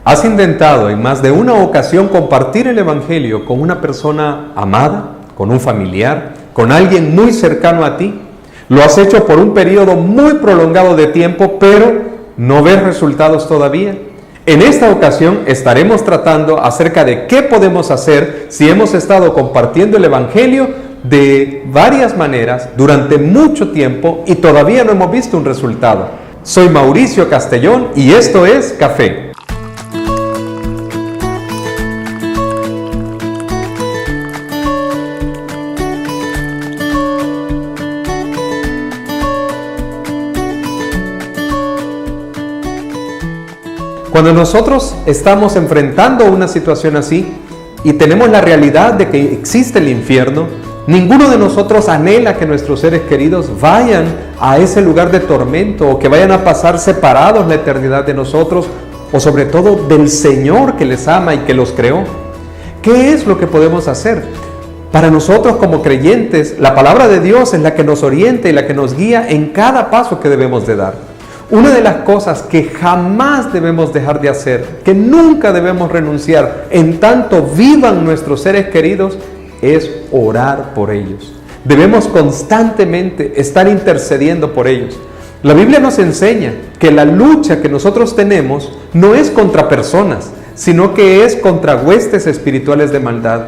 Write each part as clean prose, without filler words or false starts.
¿Has intentado en más de una ocasión compartir el Evangelio con una persona amada, con un familiar, con alguien muy cercano a ti? Lo has hecho por un periodo muy prolongado de tiempo, pero no ves resultados todavía. En esta ocasión estaremos tratando acerca de qué podemos hacer si hemos estado compartiendo el Evangelio de varias maneras durante mucho tiempo y todavía no hemos visto un resultado. Soy Mauricio Castellón y esto es Café. Cuando nosotros estamos enfrentando una situación así y tenemos la realidad de que existe el infierno, ninguno de nosotros anhela que nuestros seres queridos vayan a ese lugar de tormento o que vayan a pasar separados la eternidad de nosotros o sobre todo del Señor que les ama y que los creó. ¿Qué es lo que podemos hacer? Para nosotros como creyentes, la palabra de Dios es la que nos orienta y la que nos guía en cada paso que debemos de dar. Una de las cosas que jamás debemos dejar de hacer, que nunca debemos renunciar en tanto vivan nuestros seres queridos, es orar por ellos. Debemos constantemente estar intercediendo por ellos. La Biblia nos enseña que la lucha que nosotros tenemos no es contra personas, sino que es contra huestes espirituales de maldad.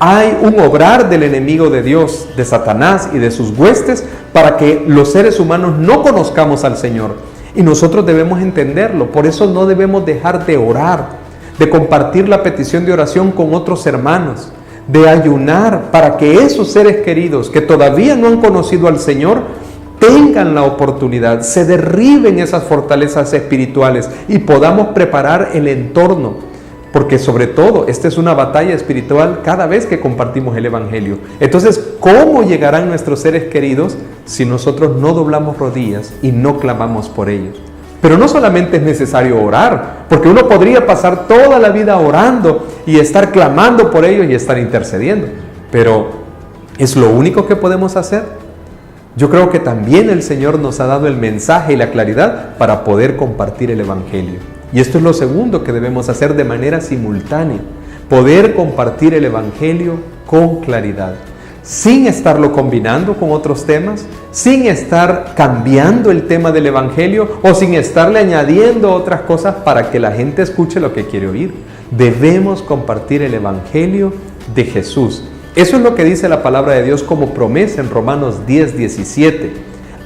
Hay un obrar del enemigo de Dios, de Satanás y de sus huestes, para que los seres humanos no conozcamos al Señor. Y nosotros debemos entenderlo, por eso no debemos dejar de orar, de compartir la petición de oración con otros hermanos, de ayunar para que esos seres queridos que todavía no han conocido al Señor tengan la oportunidad, se derriben esas fortalezas espirituales y podamos preparar el entorno. Porque sobre todo, esta es una batalla espiritual cada vez que compartimos el Evangelio. Entonces, ¿cómo llegarán nuestros seres queridos si nosotros no doblamos rodillas y no clamamos por ellos? Pero no solamente es necesario orar, porque uno podría pasar toda la vida orando y estar clamando por ellos y estar intercediendo. Pero, ¿es lo único que podemos hacer? Yo creo que también el Señor nos ha dado el mensaje y la claridad para poder compartir el Evangelio. Y esto es lo segundo que debemos hacer de manera simultánea, poder compartir el Evangelio con claridad, sin estarlo combinando con otros temas, sin estar cambiando el tema del Evangelio o sin estarle añadiendo otras cosas para que la gente escuche lo que quiere oír. Debemos compartir el Evangelio de Jesús. Eso es lo que dice la palabra de Dios como promesa en Romanos 10:17.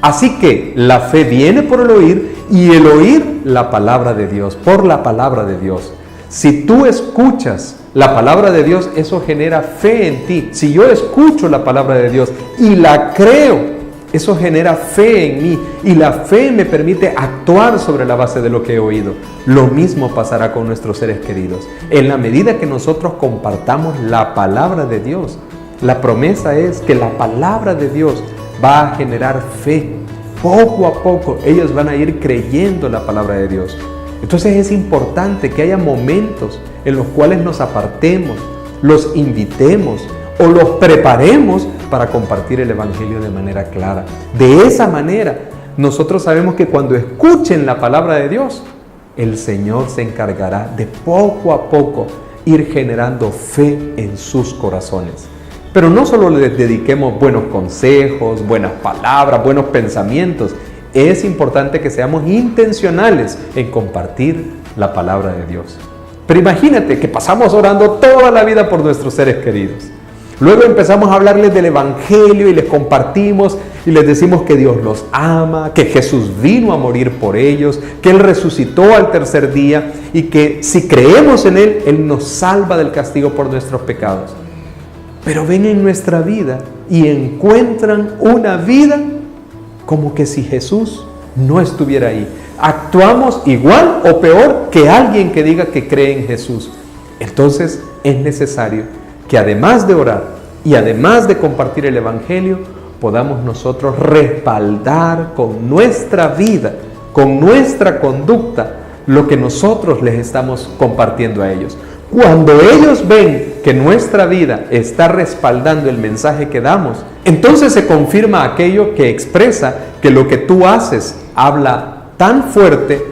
Así que la fe viene por el oír y el oír la palabra de Dios, por la palabra de Dios. Si tú escuchas la palabra de Dios, eso genera fe en ti. Si yo escucho la palabra de Dios y la creo, eso genera fe en mí y la fe me permite actuar sobre la base de lo que he oído. Lo mismo pasará con nuestros seres queridos. En la medida que nosotros compartamos la palabra de Dios, la promesa es que la palabra de Dios va a generar fe. Poco a poco ellos van a ir creyendo la palabra de Dios. Entonces es importante que haya momentos en los cuales nos apartemos, los invitemos o los preparemos para compartir el Evangelio de manera clara. De esa manera, nosotros sabemos que cuando escuchen la palabra de Dios, el Señor se encargará de poco a poco ir generando fe en sus corazones. Pero no solo les dediquemos buenos consejos, buenas palabras, buenos pensamientos. Es importante que seamos intencionales en compartir la palabra de Dios. Pero imagínate que pasamos orando toda la vida por nuestros seres queridos. Luego empezamos a hablarles del Evangelio y les compartimos y les decimos que Dios los ama, que Jesús vino a morir por ellos, que Él resucitó al tercer día y que si creemos en Él, Él nos salva del castigo por nuestros pecados. Pero ven en nuestra vida y encuentran una vida como que si Jesús no estuviera ahí. Actuamos igual o peor que alguien que diga que cree en Jesús. Entonces es necesario que además de orar y además de compartir el Evangelio, podamos nosotros respaldar con nuestra vida, con nuestra conducta, lo que nosotros les estamos compartiendo a ellos. Cuando ellos ven que nuestra vida está respaldando el mensaje que damos, entonces se confirma aquello que expresa que lo que tú haces habla tan fuerte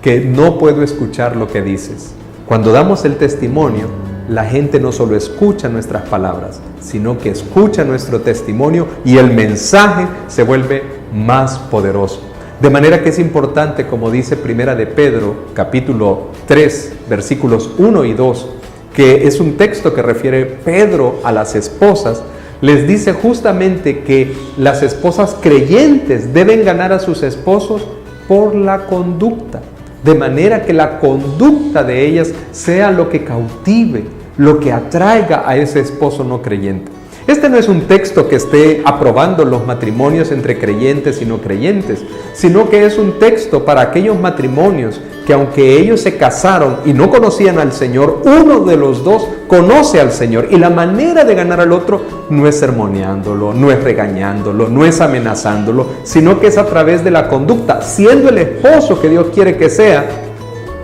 que no puedo escuchar lo que dices. Cuando damos el testimonio, la gente no solo escucha nuestras palabras, sino que escucha nuestro testimonio y el mensaje se vuelve más poderoso. De manera que es importante, como dice Primera de Pedro, capítulo 3, versículos 1 y 2, que es un texto que refiere Pedro a las esposas, les dice justamente que las esposas creyentes deben ganar a sus esposos por la conducta, de manera que la conducta de ellas sea lo que cautive, lo que atraiga a ese esposo no creyente. Este no es un texto que esté aprobando los matrimonios entre creyentes y no creyentes, sino que es un texto para aquellos matrimonios que, aunque ellos se casaron y no conocían al Señor, uno de los dos conoce al Señor, y la manera de ganar al otro no es sermoneándolo, no es regañándolo, no es amenazándolo, sino que es a través de la conducta. Siendo el esposo que Dios quiere que sea,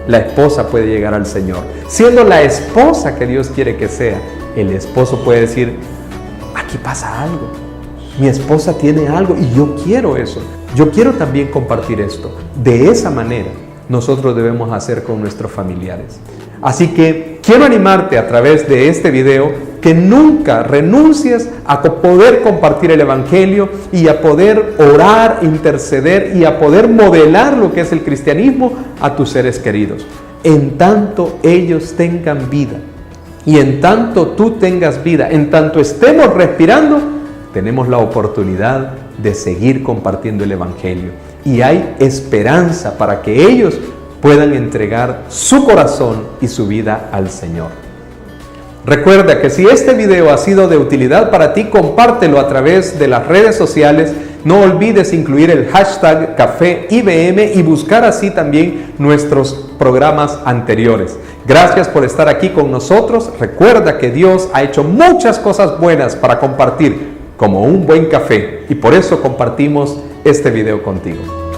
la esposa puede llegar al Señor. Siendo la esposa que Dios quiere que sea, el esposo puede decir: aquí pasa algo, mi esposa tiene algo y yo quiero eso, yo quiero también compartir esto. De esa manera nosotros debemos hacer con nuestros familiares. Así que quiero animarte a través de este video que nunca renuncies a poder compartir el Evangelio y a poder orar, interceder y a poder modelar lo que es el cristianismo a tus seres queridos. En tanto ellos tengan vida y en tanto tú tengas vida, en tanto estemos respirando, tenemos la oportunidad de seguir compartiendo el Evangelio. Y hay esperanza para que ellos puedan entregar su corazón y su vida al Señor. Recuerda que si este video ha sido de utilidad para ti, compártelo a través de las redes sociales. No olvides incluir el hashtag Café IBM y buscar así también nuestros programas anteriores. Gracias por estar aquí con nosotros. Recuerda que Dios ha hecho muchas cosas buenas para compartir, como un buen café, y por eso compartimos este video contigo.